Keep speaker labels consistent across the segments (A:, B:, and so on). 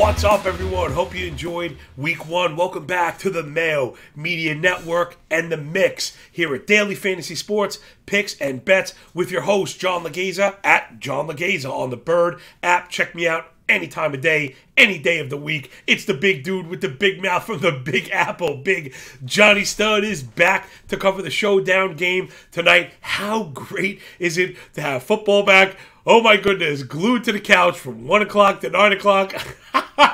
A: What's up, everyone? Hope you enjoyed week one. Welcome back to the Mayo Media Network and the Mix here at Daily Fantasy Sports, Picks, and Bets with your host, John Laghezza, at John Laghezza on the Bird app. Check me out any time of day, any day of the week. It's the big dude with the big mouth from the Big Apple. Big Johnny Stud is back to cover the showdown game tonight. How great is it to have football back? Oh my goodness, glued to the couch from 1 o'clock to 9 o'clock.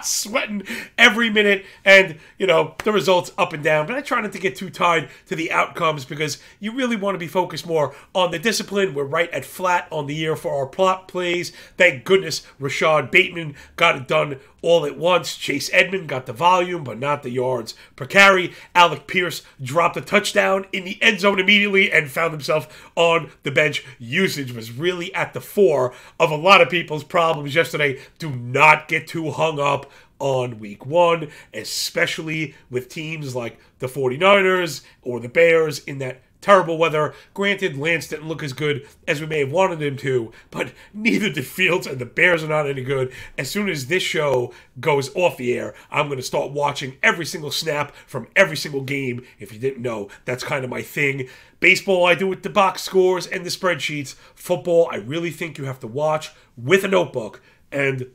A: Sweating every minute, and the results up and down, but I try not to get too tied to the outcomes because you really want to be focused more on the discipline. We're right at flat on the year for our plot plays. Thank goodness Rashad Bateman got it done all at once. Chase Edmonds got the volume but not the yards per carry. Alec Pierce dropped a touchdown in the end zone immediately and found himself on the bench. Usage was really at the fore of a lot of people's problems yesterday. Do not get too hung up on week one, especially with teams like the 49ers or the Bears in that terrible weather. Granted, Lance didn't look as good as we may have wanted him to, but neither did Fields, and the Bears are not any good. As soon as this show goes off the air, I'm going to start watching every single snap from every single game. If you didn't know, that's kind of my thing. Baseball, I do with the box scores and the spreadsheets. Football, I really think you have to watch with a notebook and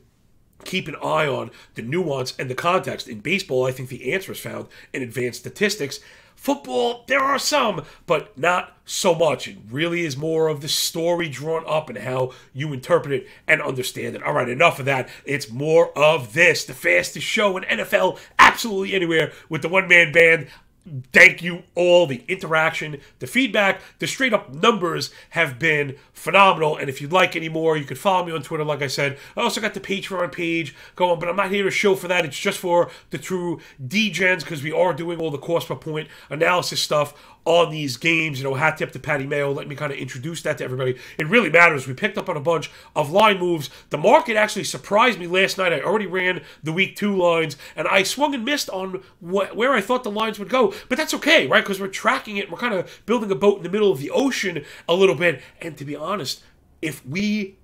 A: keep an eye on the nuance and the context. In baseball, I think the answer is found in advanced statistics. Football, there are some, but not so much. It really is more of the story drawn up and how you interpret it and understand it. All right, enough of that. It's more of this, the fastest show in NFL, absolutely anywhere, with the one-man band. Thank you all. The interaction, the feedback, the straight up numbers have been phenomenal. And if you'd like any more, you can follow me on Twitter. Like I said, I also got the Patreon page going, but I'm not here to show for that. It's just for the true D-gens because we are doing all the cost per point analysis stuff on these games. Hat tip to Patty Mayo. Let me kind of introduce that to everybody. It really matters. We picked up on a bunch of line moves. The market actually surprised me last night. I already ran the week 2 lines, and I swung and missed on where I thought the lines would go. But that's okay, right? Because we're tracking it. We're kind of building a boat in the middle of the ocean a little bit. And to be honest, if we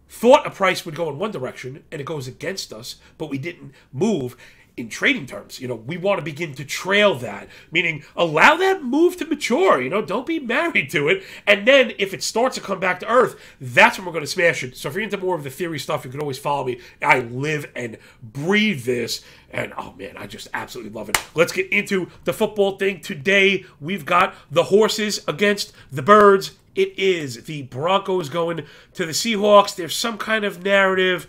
A: thought a price would go in one direction and it goes against us, but we didn't move, in trading terms, we want to begin to trail that, meaning allow that move to mature, don't be married to it. And then if it starts to come back to earth, that's when we're going to smash it. So if you're into more of the theory stuff, you can always follow me. I live and breathe this. And, oh, man, I just absolutely love it. Let's get into the football thing. Today, we've got the horses against the birds. It is the Broncos going to the Seahawks. There's some kind of narrative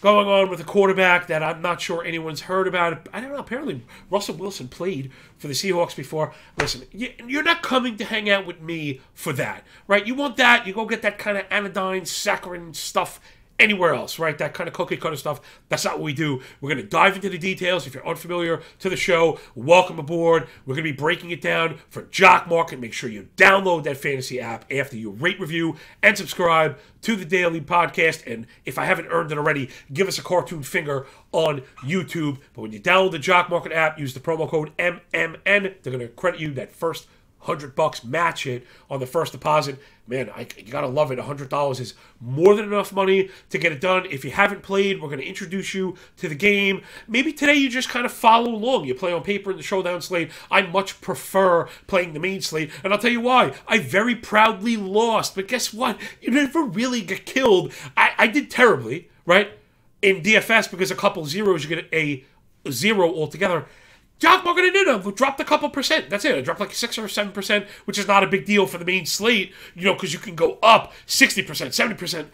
A: going on with a quarterback that I'm not sure anyone's heard about. I don't know. Apparently, Russell Wilson played for the Seahawks before. Listen, you're not coming to hang out with me for that, right? You want that, you go get that kind of anodyne, saccharine stuff anywhere else, right? That kind of cookie cutter stuff. That's not what we do. We're going to dive into the details. If you're unfamiliar to the show, welcome aboard. We're going to be breaking it down for Jock Market. Make sure you download that fantasy app after you rate, review, and subscribe to the daily podcast. And if I haven't earned it already, give us a cartoon finger on YouTube. But when you download the Jock Market app, use the promo code MMN. They're going to credit you that first $100, match it on the first deposit. Man, you gotta love it. $100 is more than enough money to get it done. If you haven't played, we're gonna introduce you to the game. Maybe today you just kind of follow along. You play on paper in the showdown slate. I much prefer playing the main slate, and I'll tell you why. I very proudly lost, but guess what? You never really get killed. I did terribly, right? In DFS, because a couple zeros, you get a 0 altogether. Jock Market and Nina dropped a couple percent. That's it. It dropped like 6 or 7%, which is not a big deal for the main slate, because you can go up 60%, 70%.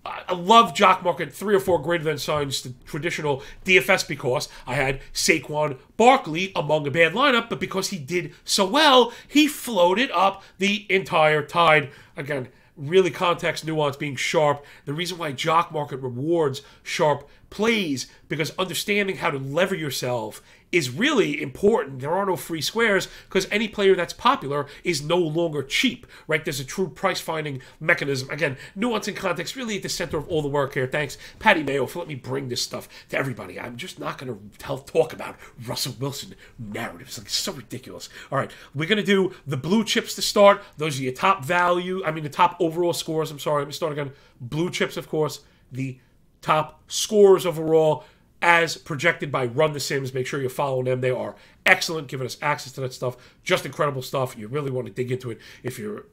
A: I love Jock Market, 3 or 4 greater than signs, the traditional DFS, because I had Saquon Barkley among a bad lineup, but because he did so well, he floated up the entire tide. Again, really context, nuance, being sharp. The reason why Jock Market rewards sharp plays, because understanding how to lever yourself is really important. There are no free squares because any player that's popular is no longer cheap, right? There's a true price-finding mechanism. Again, nuance and context really at the center of all the work here. Thanks, Patty Mayo, for letting me bring this stuff to everybody. I'm just not going to talk about Russell Wilson narratives. Like, it's so ridiculous. All right, we're going to do the blue chips to start. Those are your top the top overall scores. I'm sorry, let me start again. Blue chips, of course, the top scores overall. as projected by Run the Sims. Make sure you're following them. They are excellent, giving us access to that stuff. Just incredible stuff. You really want to dig into it if you're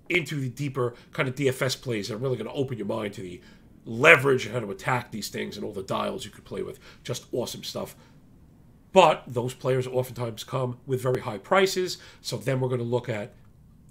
A: into the deeper kind of DFS plays that are really going to open your mind to the leverage and how to attack these things and all the dials you could play with. Just awesome stuff. But those players oftentimes come with very high prices. So then we're going to look at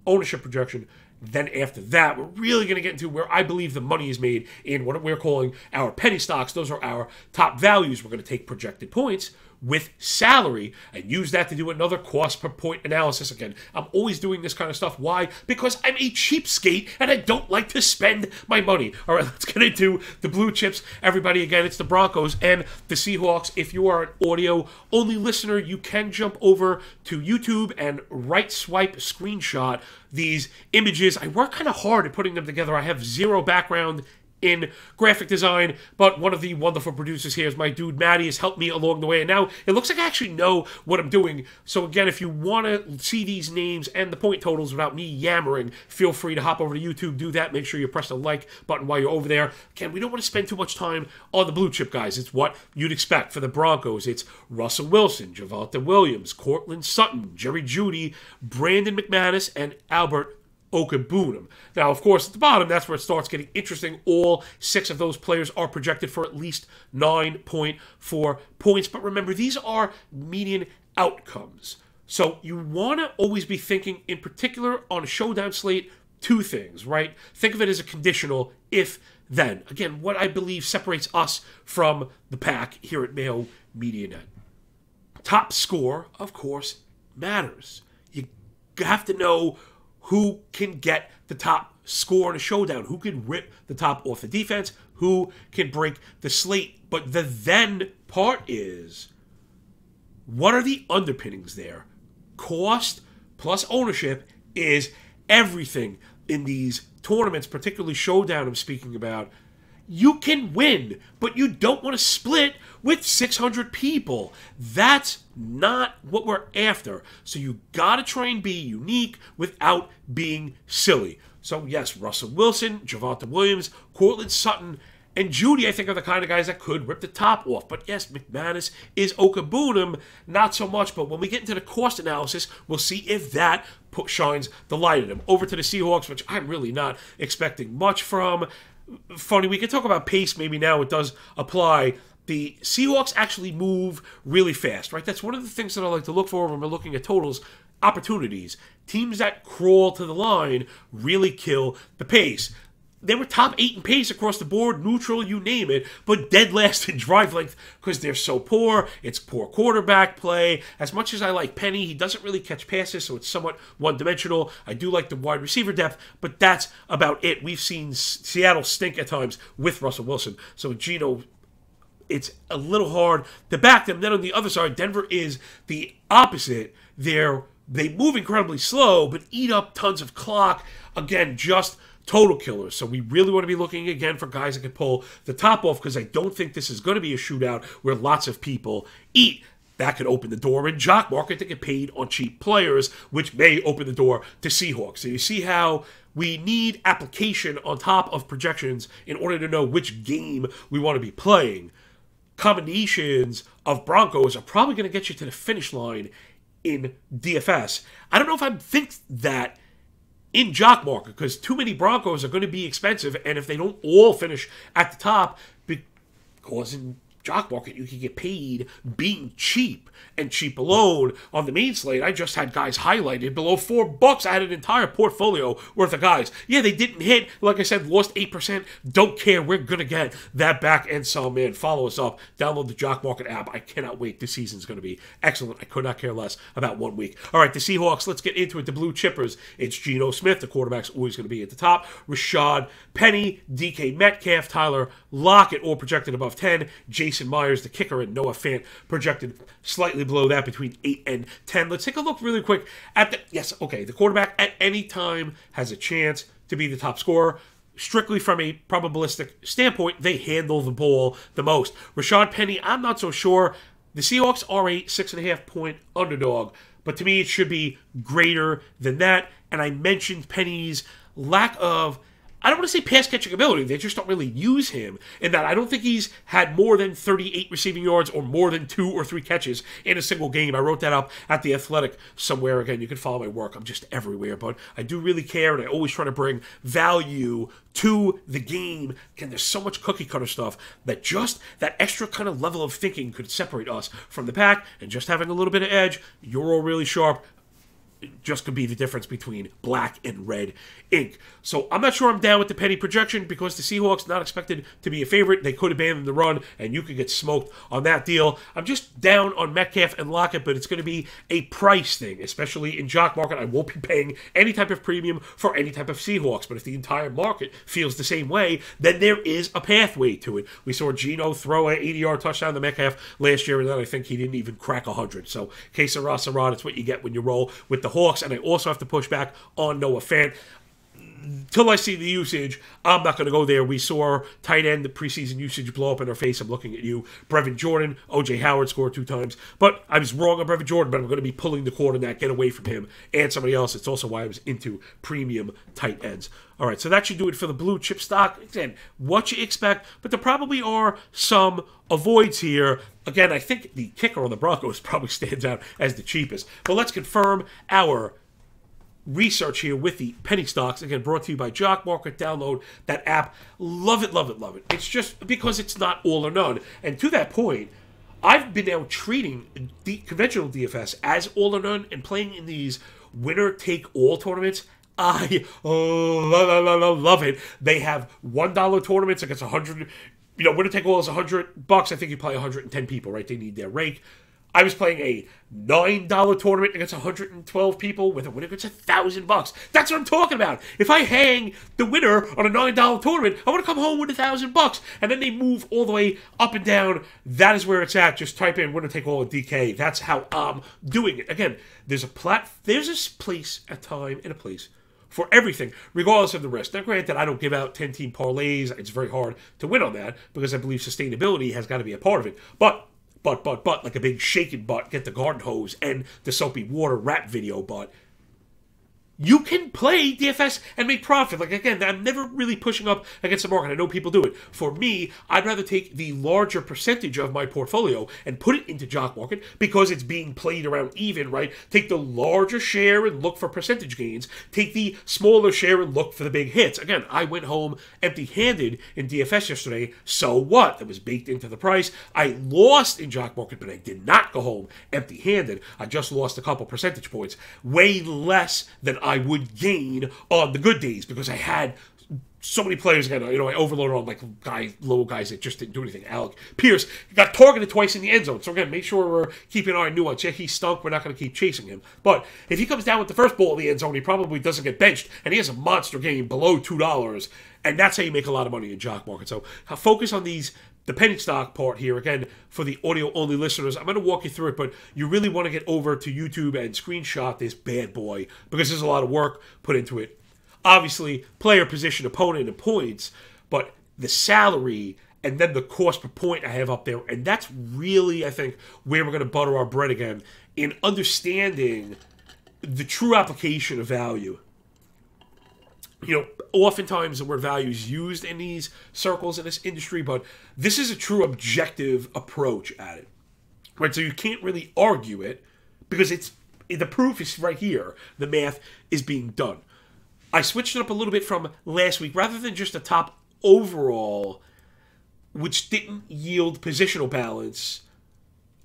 A: ownership projection. Then after that, we're really going to get into where I believe the money is made in what we're calling our penny stocks. Those are our top values. We're going to take projected points with salary and use that to do another cost per point analysis. Again, I'm always doing this kind of stuff. Why? Because I'm a cheapskate and I don't like to spend my money. All right, let's get into the blue chips. Everybody, again, it's the Broncos and the Seahawks. If you are an audio-only listener, you can jump over to YouTube and right swipe screenshot these images. I work kind of hard at putting them together. I have zero background in graphic design, but one of the wonderful producers here is my dude Maddie has helped me along the way, and now it looks like I actually know what I'm doing. So again, if you want to see these names and the point totals without me yammering, feel free to hop over to YouTube, do that. Make sure you press the like button while you're over there. Again, we don't want to spend too much time on the blue chip guys. It's what you'd expect for the Broncos. It's Russell Wilson, Javonte Williams, Cortland Sutton, Jerry Jeudy, Brandon McManus, and Albert Okabunam. Now, of course, at the bottom, that's where it starts getting interesting. All 6 of those players are projected for at least 9.4 points. But remember, these are median outcomes. So you want to always be thinking, in particular, on a showdown slate, 2 things, right? Think of it as a conditional if-then. Again, what I believe separates us from the pack here at Mayo Media Net. Top score, of course, matters. You have to know who can get the top score in a showdown, who can rip the top off the defense, who can break the slate. But the then part is, what are the underpinnings there? Cost plus ownership is everything in these tournaments, particularly showdown I'm speaking about. You can win, but you don't want to split with 600 people. That's not what we're after. So you got to try and be unique without being silly. So yes, Russell Wilson, Javonte Williams, Cortland Sutton, and Jeudy, I think, are the kind of guys that could rip the top off. But yes, McManus is Okabunam, not so much. But when we get into the cost analysis, we'll see if that shines the light at him. Over to the Seahawks, which I'm really not expecting much from. Funny, we can talk about pace maybe now. It does apply. The Seahawks actually move really fast, right? That's one of the things that I like to look for when we're looking at totals. Opportunities. Teams that crawl to the line really kill the pace. They were top 8 in pace across the board, neutral, you name it, but dead last in drive length because they're so poor. It's poor quarterback play. As much as I like Penny, he doesn't really catch passes, so it's somewhat one-dimensional. I do like the wide receiver depth, but that's about it. We've seen Seattle stink at times with Russell Wilson. So Gino, it's a little hard to back them. Then on the other side, Denver is the opposite. They move incredibly slow, but eat up tons of clock. Again, just total killers. So we really want to be looking again for guys that can pull the top off, because I don't think this is going to be a shootout where lots of people eat. That could open the door in jock market to get paid on cheap players, which may open the door to Seahawks. So you see how we need application on top of projections in order to know which game we want to be playing. Combinations of Broncos are probably going to get you to the finish line in DFS. I don't know if I think that in jock market, because too many Broncos are going to be expensive, and if they don't all finish at the top, because in jock market you can get paid being cheap and cheap alone. On the main slate, I just had guys highlighted below $4. I had an entire portfolio worth of guys. Yeah, they didn't hit. Like I said, lost 8%. Don't care. We're going to get that back and some, man. Follow us up. Download the Jock Market app. I cannot wait. This season's going to be excellent. I could not care less about 1 week. All right, the Seahawks, let's get into it. The Blue Chippers. It's Geno Smith. The quarterback's always going to be at the top. Rashad Penny, DK Metcalf, Tyler Lockett, all projected above 10. Jason Myers, the kicker, and Noah Fant projected slightly below that, between 8 and 10. Let's take a look really quick at the quarterback at any time has a chance to be the top scorer. Strictly from a probabilistic standpoint, they handle the ball the most. Rashad Penny, I'm not so sure. The Seahawks are a 6.5-point underdog, but to me it should be greater than that. And I mentioned Penny's lack of I don't want to say pass-catching ability. They just don't really use him in that I don't think he's had more than 38 receiving yards or more than 2 or 3 catches in a single game. I wrote that up at The Athletic somewhere. Again, you can follow my work. I'm just everywhere. But I do really care, and I always try to bring value to the game. Again, there's so much cookie-cutter stuff that just that extra kind of level of thinking could separate us from the pack, and just having a little bit of edge, you're all really sharp. Just could be the difference between black and red ink. So I'm not sure I'm down with the penny projection because the Seahawks not expected to be a favorite. They could abandon the run, and you could get smoked on that deal. I'm just down on Metcalf and Lockett, but it's going to be a price thing, especially in jock market. I won't be paying any type of premium for any type of Seahawks, but if the entire market feels the same way, then there is a pathway to it. We saw Geno throw an 80-yard touchdown to Metcalf last year, and then I think he didn't even crack 100. So, que sera, sera, it's what you get when you roll with the Hawks, and I also have to push back on Noah Fant. Till I see the usage, I'm not going to go there. We saw tight end, the preseason usage blow up in our face. I'm looking at you. Brevin Jordan, O.J. Howard scored 2 times. But I was wrong on Brevin Jordan, but I'm going to be pulling the cord on that, get away from him and somebody else. It's also why I was into premium tight ends. All right, so that should do it for the blue chip stock. Again, what you expect, but there probably are some avoids here. Again, I think the kicker on the Broncos probably stands out as the cheapest. But let's confirm our research here with the penny stocks. Again, brought to you by Jock Market. Download that app. Love it, love it, love it. It's just because it's not all or none. And to that point, I've been now treating the conventional DFS as all or none and playing in these winner-take-all tournaments. I love it. They have $1 tournaments against 100. You know, winner take all is $100. I think you play 110 people, right? They need their rake. I was playing a $9 tournament against 112 people with a winner gets $1,000. That's what I'm talking about. If I hang the winner on a $9 tournament, I want to come home with $1,000. And then they move all the way up and down. That is where it's at. Just type in winner take all at DK. That's how I'm doing it. Again, there's a place, a time, and a place for everything, regardless of the risk. Now, granted, I don't give out 10-team parlays. It's very hard to win on that because I believe sustainability has got to be a part of it. But, like a big shaken butt, get the garden hose and the soapy water rap video butt. You can play DFS and make profit. Like, again, I'm never really pushing up against the market. I know people do it. For me, I'd rather take the larger percentage of my portfolio and put it into Jock Market because it's being played around even, right? Take the larger share and look for percentage gains. Take the smaller share and look for the big hits. Again, I went home empty-handed in DFS yesterday. So what? That was baked into the price. I lost in Jock Market, but I did not go home empty-handed. I just lost a couple percentage points. Way less than I would gain on the good days because I had so many players. Again, you know, I overloaded on like little guys that just didn't do anything. Alec Pierce got targeted twice in the end zone. So again, make sure we're keeping an eye on nuance. Yeah, he stunk. We're not going to keep chasing him. But if he comes down with the first ball in the end zone, he probably doesn't get benched. And he has a monster game below $2. And that's how you make a lot of money in Jock Market. So focus on the penny stock part here. Again, for the audio-only listeners, I'm going to walk you through it, but you really want to get over to YouTube and screenshot this bad boy because there's a lot of work put into it. Obviously, player, position, opponent, and points, but the salary and then the cost per point I have up there, and that's really, I think, where we're going to butter our bread again in understanding the true application of value. You know, oftentimes the word value is used in these circles in this industry, but this is a true objective approach at it. Right? So you can't really argue it because the proof is right here. The math is being done. I switched it up a little bit from last week. Rather than just a top overall, which didn't yield positional balance,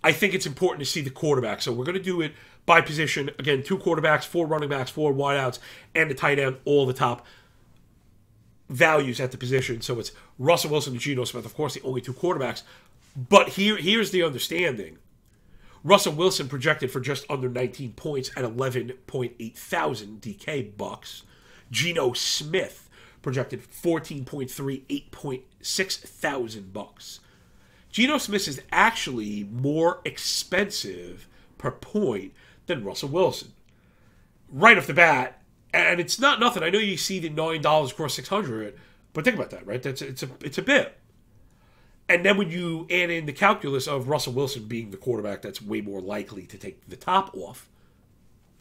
A: I think it's important to see the quarterback. So we're going to do it by position. Again, 2 quarterbacks, 4 running backs, 4 wideouts, and the tight end, all the top values at the position. So it's Russell Wilson and Geno Smith, of course, the only 2 quarterbacks. But here's the understanding. Russell Wilson projected for just under 19 points at 11.8 thousand DK bucks. Geno Smith projected 14.3, 8.6 thousand bucks. Geno Smith is actually more expensive per point than Russell Wilson. Right off the bat, and it's not nothing. I know you see the $9 across 600, but think about that, right? It's a bit. And then when you add in the calculus of Russell Wilson being the quarterback that's way more likely to take the top off,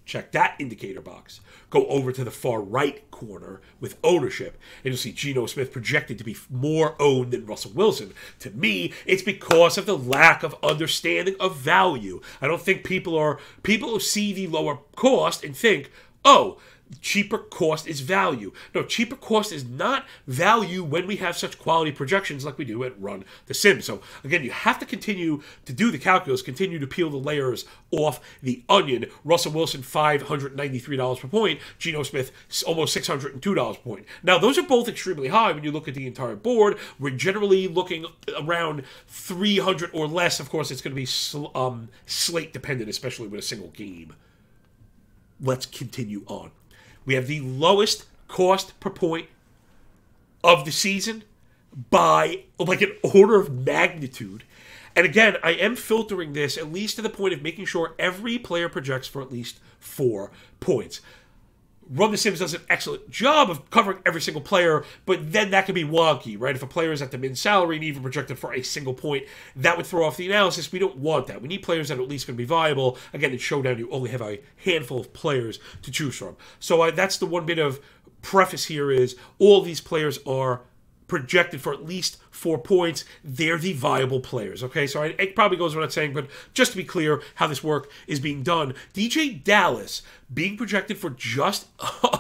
A: Check that indicator box. Go over to the far right corner with ownership, and you'll see Geno Smith projected to be more owned than Russell Wilson. To me, it's because of the lack of understanding of value. I don't think people who see the lower cost and think, oh, cheaper cost is value. No, cheaper cost is not value when we have such quality projections like we do at Run the Sim. So again, you have to continue to do the calculus, continue to peel the layers off the onion. Russell Wilson, $593 per point. Geno Smith, almost $602 per point. Now, those are both extremely high when you look at the entire board. We're generally looking around 300 or less. Of course, it's going to be slate dependent, especially with a single game. Let's continue on. We have the lowest cost per point of the season by like an order of magnitude. And again, I am filtering this at least to the point of making sure every player projects for at least 4 points. Run the Sims does an excellent job of covering every single player, but then that can be wonky, right? If a player is at the min salary and even projected for a single point, that would throw off the analysis. We don't want that. We need players that are at least going to be viable. Again, in Showdown, you only have a handful of players to choose from. So that's the one bit of preface here is all these players are projected for at least 4 points. They're the viable players, okay? So it probably goes without saying, but just to be clear how this work is being done, DJ Dallas being projected for just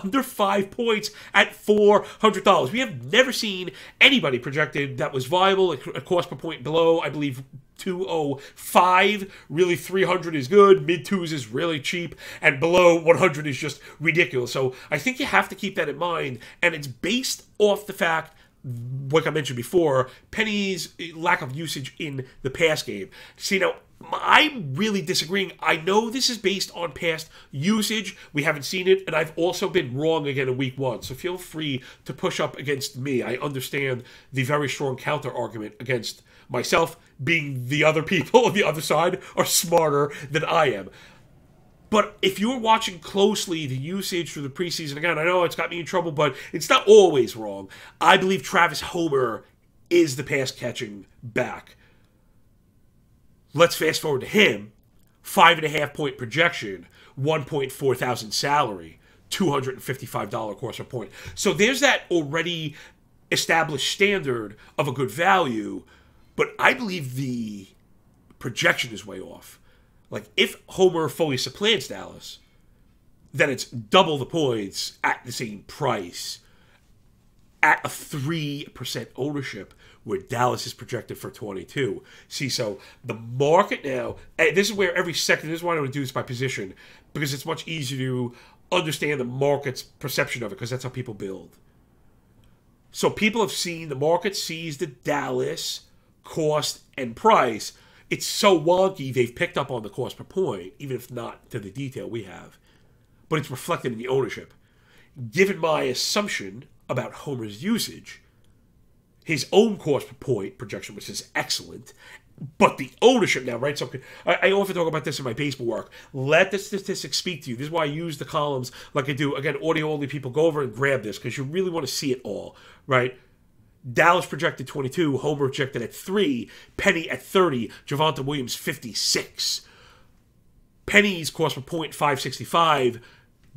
A: under 5 points at $400. We have never seen anybody projected that was viable at a cost per point below, I believe, 205. Really, 300 is good, mid 2s is really cheap, and below 100 is just ridiculous. So I think you have to keep that in mind, and it's based off the fact, like I mentioned before, Penny's lack of usage in the pass game. See, now, I'm really disagreeing. I know this is based on past usage. We haven't seen it, and I've also been wrong again in week 1. So feel free to push up against me. I understand the very strong counter argument against myself, being the other people on the other side are smarter than I am. But if you're watching closely the usage through the preseason, again, I know it's got me in trouble, but it's not always wrong. I believe Travis Homer is the pass-catching back. Let's fast forward to him. 5.5 point projection, 1.4 thousand salary, $255 cost per point. So there's that already established standard of a good value, but I believe the projection is way off. Like, if Homer fully supplants Dallas, then it's double the points at the same price at a 3% ownership, where Dallas is projected for 22. See, so the market now, and this is where every second, this is why I want to do this by position, because it's much easier to understand the market's perception of it, because that's how people build. So people have seen, the market sees the Dallas cost and price. It's so wonky, they've picked up on the cost per point, even if not to the detail we have. But it's reflected in the ownership. Given my assumption about Homer's usage, his own cost per point projection, which is excellent, but the ownership now, right? So I often talk about this in my baseball work. Let the statistics speak to you. This is why I use the columns like I do. Again, audio-only people, go over and grab this because you really want to see it all, right? Dallas projected 22, Homer projected at 3, Penny at 30, Javonte Williams 56. Penny's cost per point 565,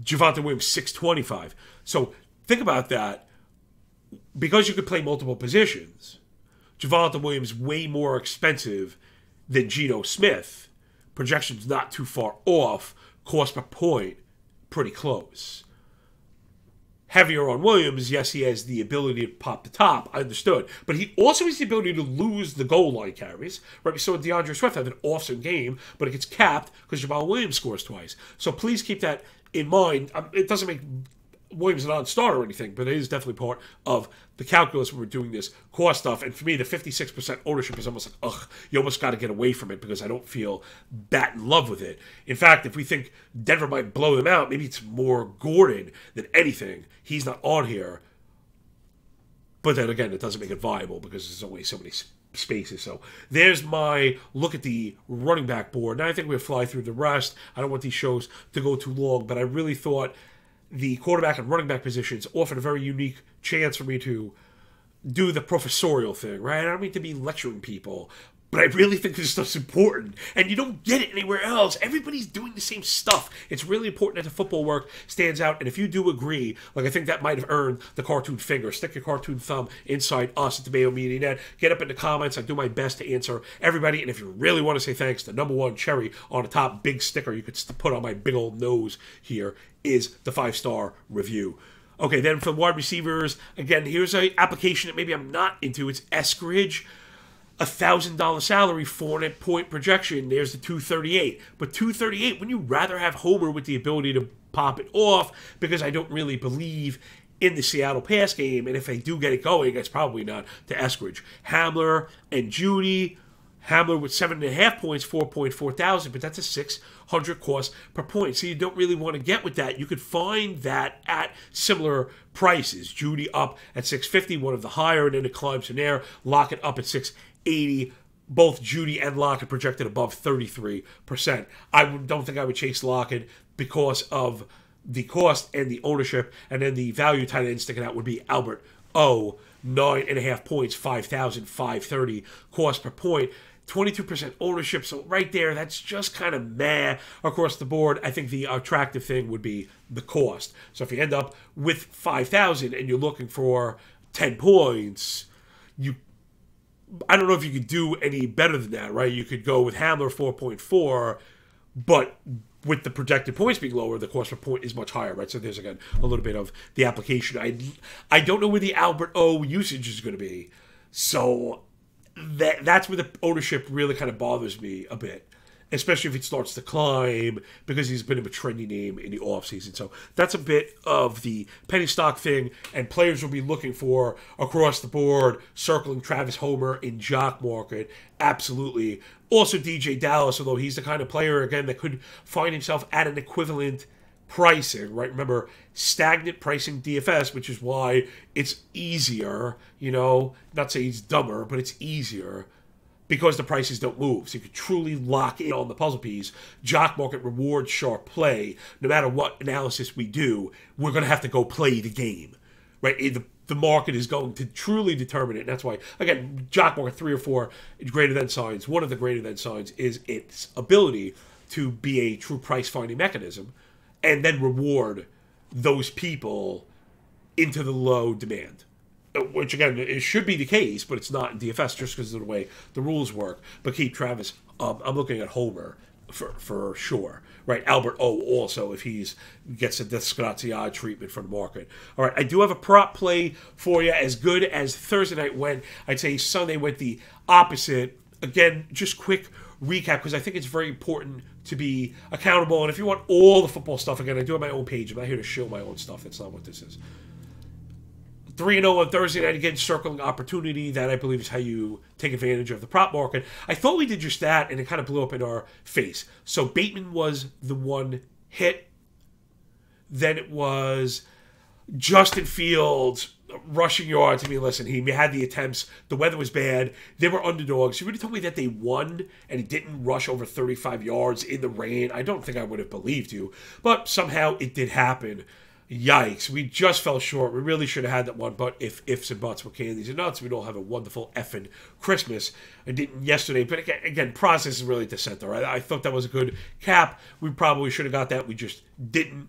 A: Javonte Williams 625. So think about that. Because you could play multiple positions, Javonte Williams way more expensive than Geno Smith. Projections not too far off, cost per point pretty close. Heavier on Williams, yes, he has the ability to pop the top, I understood. But he also has the ability to lose the goal line carries. Right, we saw DeAndre Swift have an awesome game, but it gets capped because Jamal Williams scores twice. So please keep that in mind. It doesn't make Williams a non-starter or anything, but it is definitely part of the calculus when we're doing this cost stuff. And for me, the 56% ownership is almost like, ugh, you almost got to get away from it because I don't feel that in love with it. In fact, if we think Denver might blow them out, maybe it's more Gordon than anything. He's not on here. But then again, it doesn't make it viable because there's only so many spaces. So there's my look at the running back board. Now I think we'll fly through the rest. I don't want these shows to go too long, but I really thought the quarterback and running back positions offered a very unique chance for me to do the professorial thing, right? I don't mean to be lecturing people, But I really think this stuff's important, and you don't get it anywhere else. Everybody's doing the same stuff. It's really important that the football work stands out, and if you do agree, like I think that might have earned the cartoon finger. Stick your cartoon thumb inside us at the Mayo Media Net. Get up in the comments. I do my best to answer everybody, and if you really want to say thanks, the #1 cherry on the top big sticker you could put on my big old nose here is the 5-star review. Okay, then for wide receivers, again, here's an application that maybe I'm not into. It's Eskridge. $1,000 salary, 4.5-point projection. There's the 238. But 238, wouldn't you rather have Homer with the ability to pop it off? Because I don't really believe in the Seattle pass game. And if they do get it going, it's probably not to Eskridge. Hamler and Judy. Hamler with 7.5 points, 4.4 thousand, but that's a $600 cost per point. So you don't really want to get with that. You could find that at similar prices. Judy up at $650, one of the higher, and then it climbs from there. Lockett up at $680. Both Judy and Lockett projected above 33%. I don't think I would chase Lockett because of the cost and the ownership, and then the value tight end sticking out would be Albert O. 9.5 points, 5,530 cost per point. 22% ownership, so right there, that's just kind of meh across the board. I think the attractive thing would be the cost. So if you end up with 5,000 and you're looking for 10 points, I don't know if you could do any better than that, right? You could go with Hamler 4.4, but with the projected points being lower, the cost per point is much higher, right? So there's, again, a little bit of the application. I don't know where the Albert O usage is going to be, so that's where the ownership really kind of bothers me a bit, especially if it starts to climb, because he's been a trendy name in the offseason. So that's a bit of the penny stock thing, and players will be looking for across the board, circling Travis Homer in jock market. Absolutely. Also DJ Dallas, although he's the kind of player, again, that could find himself at an equivalent pricing, right? Remember, stagnant pricing DFS, which is why it's easier, not say he's dumber, but it's easier because the prices don't move. So you can truly lock in on the puzzle piece. Jock market rewards sharp play. No matter what analysis we do, we're going to have to go play the game, right? The market is going to truly determine it. And that's why, again, jock market 3 or 4 greater than signs. One of the greater than signs is its ability to be a true price finding mechanism and then reward those people into the low demand. Which, again, it should be the case, but it's not in DFS just because of the way the rules work. But keep Travis. I'm looking at Homer for sure. Right, Albert O also, if he gets a Desgraziad treatment from the market. All right, I do have a prop play for you. As good as Thursday night went, I'd say Sunday went the opposite. Again, just quick recap, because I think it's very important to be accountable. And if you want all the football stuff, again, I do have my own page. I'm not here to show my own stuff. That's not what this is. 3-0 on Thursday night, again, circling opportunity. That, I believe, is how you take advantage of the prop market. I thought we did just that, and it kind of blew up in our face. So Bateman was the one hit. Then it was Justin Fields rushing yards. I mean, listen, he had the attempts. The weather was bad. They were underdogs. You would have told me that they won and he didn't rush over 35 yards in the rain. I don't think I would have believed you. But somehow it did happen. Yikes. We just fell short. We really should have had that one. But if ifs and buts were candies and nuts, we'd all have a wonderful effing Christmas. I didn't yesterday. But again, process is really at the center. I thought that was a good cap. We probably should have got that. We just didn't.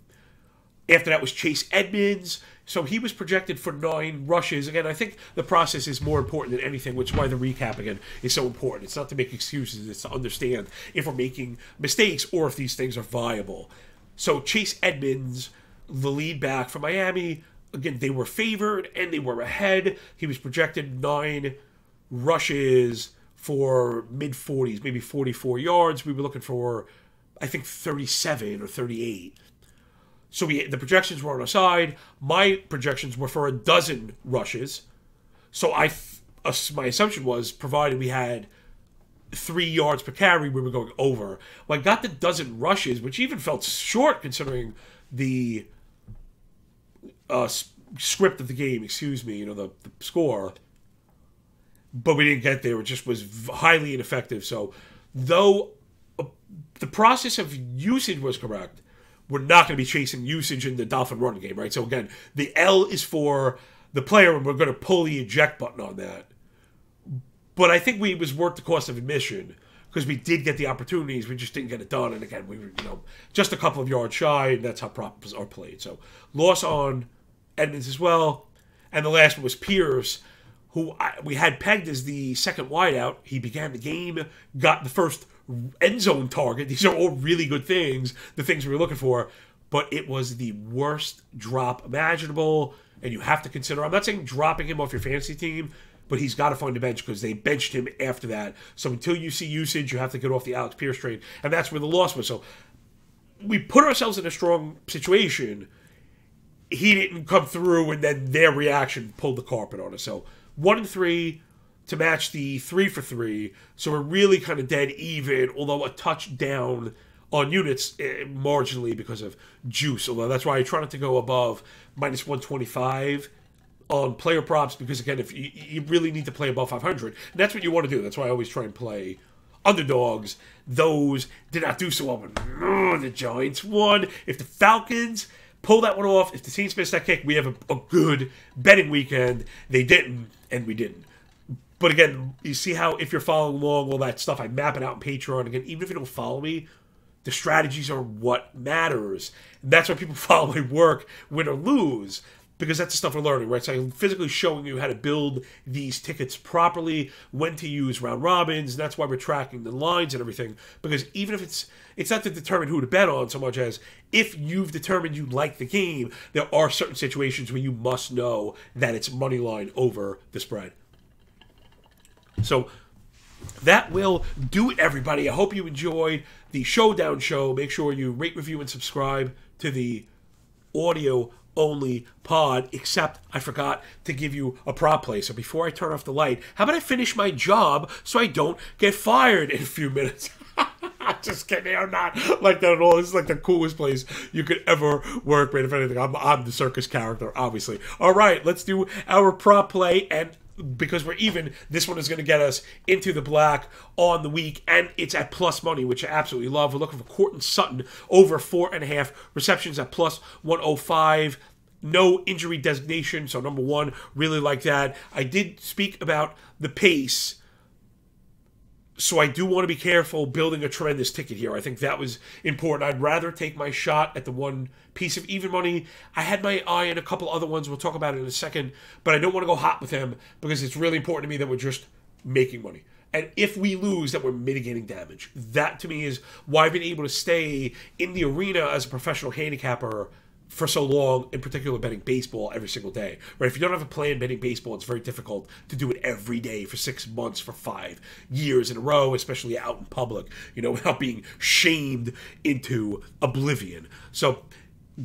A: After that was Chase Edmonds. So he was projected for 9 rushes. Again, I think the process is more important than anything, which is why the recap, again, is so important. It's not to make excuses. It's to understand if we're making mistakes or if these things are viable. So Chase Edmonds, the lead back for Miami, again, they were favored and they were ahead. He was projected 9 rushes for mid-40s, maybe 44 yards. We were looking for, I think, 37 or 38. So the projections were on our side. My projections were for 12 rushes. So my assumption was, provided we had 3 yards per carry, we were going over. Well, I got the 12 rushes, which even felt short considering the script of the game, the score. But we didn't get there. It just was highly ineffective. So though the process of usage was correct, we're not going to be chasing usage in the Dolphin run game, right? So again, the L is for the player, and we're going to pull the eject button on that. But I think it was worth the cost of admission because we did get the opportunities. We just didn't get it done. And again, we were, just a couple of yards shy, and that's how props are played. So loss on Edmonds as well. And the last one was Pierce, who we had pegged as the second wideout. He began the game, got the first end zone target. These are all really good things, the things we were looking for. But it was the worst drop imaginable. And you have to consider, I'm not saying dropping him off your fantasy team, but he's got to find a bench because they benched him after that. So until you see usage, you have to get off the Alex Pierce train. And that's where the loss was. So we put ourselves in a strong situation. He didn't come through, and then their reaction pulled the carpet on us. So 1-3 to match the 3-for-3. So we're really kind of dead even, although a touchdown on units marginally because of juice. Although that's why I try not to go above minus 125 on player props, because again, if you really need to play above 500, and that's what you want to do. That's why I always try and play underdogs. Those did not do so well when the Giants won. If the Falcons pull that one off, if the Saints miss that kick, we have a good betting weekend. They didn't, and we didn't. But again, you see how if you're following along, all that stuff, I map it out on Patreon. Again, even if you don't follow me, the strategies are what matters. And that's why people follow my work, win or lose, because that's the stuff we're learning, right? So I'm physically showing you how to build these tickets properly, when to use round robins, and that's why we're tracking the lines and everything. Because even if it's not to determine who to bet on so much as if you've determined you like the game, there are certain situations where you must know that it's money line over the spread. So that will do it, everybody. I hope you enjoyed the Showdown Show. Make sure you rate, review, and subscribe to the audio-only pod, except I forgot to give you a prop play. So before I turn off the light, how about I finish my job so I don't get fired in a few minutes? Just kidding. I'm not like that at all. This is like the coolest place you could ever work, man. If anything, I'm the circus character, obviously. All right, let's do our prop play, and because we're even, this one is going to get us into the black on the week, and it's at plus money, which I absolutely love. We're looking for Courtland Sutton over 4.5 receptions at plus 105. No injury designation, so number one, really like that. I did speak about the pace, so I do want to be careful building a tremendous ticket here. I think that was important. I'd rather take my shot at the one piece of even money. I had my eye on a couple other ones. We'll talk about it in a second. But I don't want to go hot with him because it's really important to me that we're just making money. And if we lose, that we're mitigating damage. That, to me, is why I've been able to stay in the arena as a professional handicapper for so long, in particular betting baseball every single day. Right? If you don't have a plan betting baseball, it's very difficult to do it every day for 6 months, for 5 years in a row, especially out in public, without being shamed into oblivion. So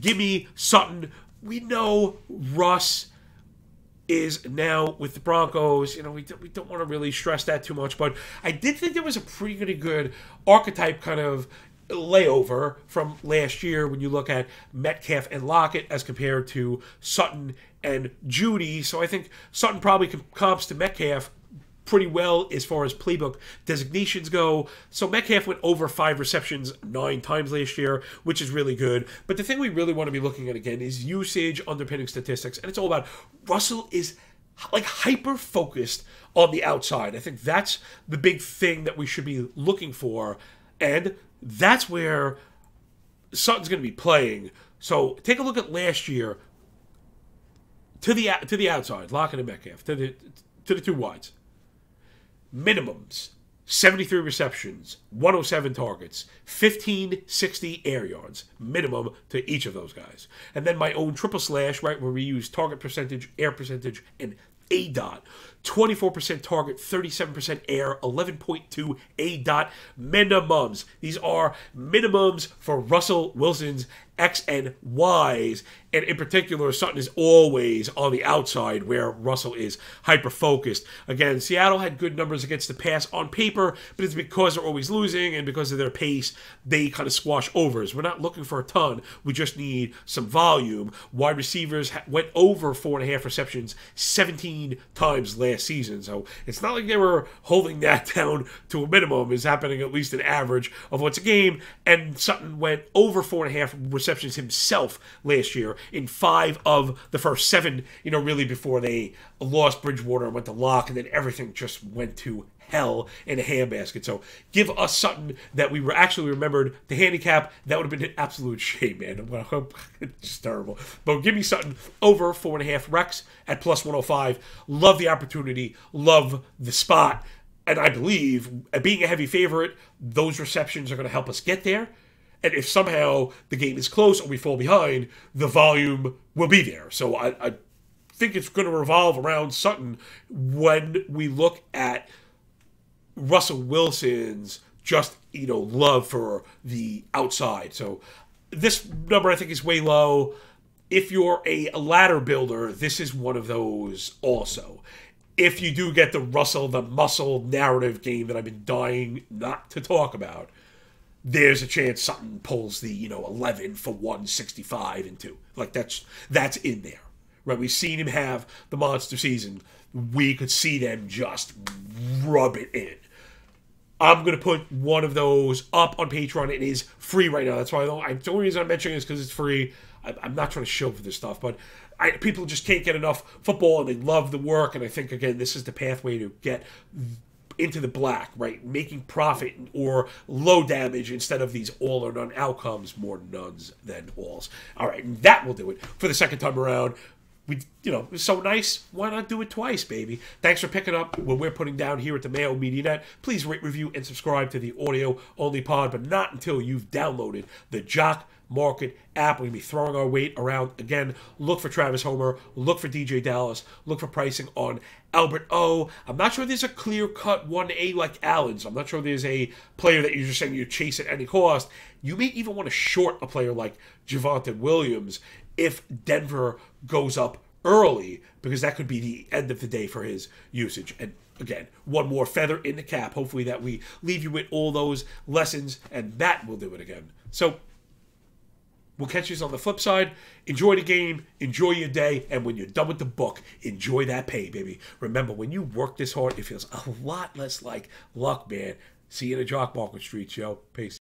A: give me Sutton. We know Russ is now with the Broncos. We don't want to really stress that too much, but I did think there was a pretty good archetype kind of layover from last year when you look at Metcalf and Lockett as compared to Sutton and Judy. So I think Sutton probably comps to Metcalf pretty well as far as playbook designations go. So Metcalf went over 5 receptions 9 times last year, which is really good. But the thing we really want to be looking at again is usage underpinning statistics. And it's all about Russell is like hyper-focused on the outside. I think that's the big thing that we should be looking for. And that's where Sutton's going to be playing. So take a look at last year to the outside, Lockett and Metcalf, to the two wides. Minimums: 73 receptions, 107 targets, 1560 air yards, minimum to each of those guys. And then my own triple slash, right, where we use target percentage, air percentage, and ADOT. 24% target, 37% air, 11.2 ADOT minimums. These are minimums for Russell Wilson's X and Y's. And in particular, Sutton is always on the outside where Russell is hyper-focused. Again, Seattle had good numbers against the pass on paper, but it's because they're always losing and because of their pace, they kind of squash overs. We're not looking for a ton. We just need some volume. Wide receivers went over 4.5 receptions 17 times last season. So it's not like they were holding that down to a minimum. It's happening at least an average of what's a game. And Sutton went over 4.5 receptions himself last year. in 5 of the first 7, really before they lost Bridgewater and went to lock, and then everything just went to hell in a handbasket. So give us something that we were actually remembered to handicap. That would have been an absolute shame, man. It's just terrible. But give me something over 4.5 Rex at plus 105. Love the opportunity. Love the spot. And I believe, being a heavy favorite, those receptions are going to help us get there. And if somehow the game is close or we fall behind, the volume will be there. So I think it's going to revolve around Sutton when we look at Russell Wilson's love for the outside. So this number I think is way low. If you're a ladder builder, this is one of those also. If you do get the Russell, the muscle narrative game that I've been dying not to talk about, there's a chance Sutton pulls the 11 for 165 and 2. Like that's in there, right? We've seen him have the monster season. We could see them just rub it in. I'm going to put one of those up on Patreon. It is free right now. That's why the only reason I'm mentioning it is because it's free. I'm not trying to show for this stuff, but people just can't get enough football, and they love the work. And I think, again, this is the pathway to get into the black, right? Making profit or low damage instead of these all or none outcomes, more nones than alls. All right, and that will do it for the second time around. It's so nice. Why not do it twice, baby? Thanks for picking up what we're putting down here at the Mayo Media Net. Please rate, review, and subscribe to the audio-only pod, but not until you've downloaded the Jock Market app. We're going to be throwing our weight around again. Look for Travis Homer. Look for DJ Dallas. Look for pricing on Albert O. I'm not sure there's a clear-cut 1A like Allen's. I'm not sure there's a player that you're just saying you chase at any cost. You may even want to short a player like Javonte Williams if Denver goes up early, because that could be the end of the day for his usage. And again, one more feather in the cap. Hopefully that we leave you with all those lessons, and that will do it again. So we'll catch you on the flip side. Enjoy the game, enjoy your day, and when you're done with the book, enjoy that pay, baby. Remember, when you work this hard, it feels a lot less like luck, man. See you in the Jock Market streets, yo. Peace.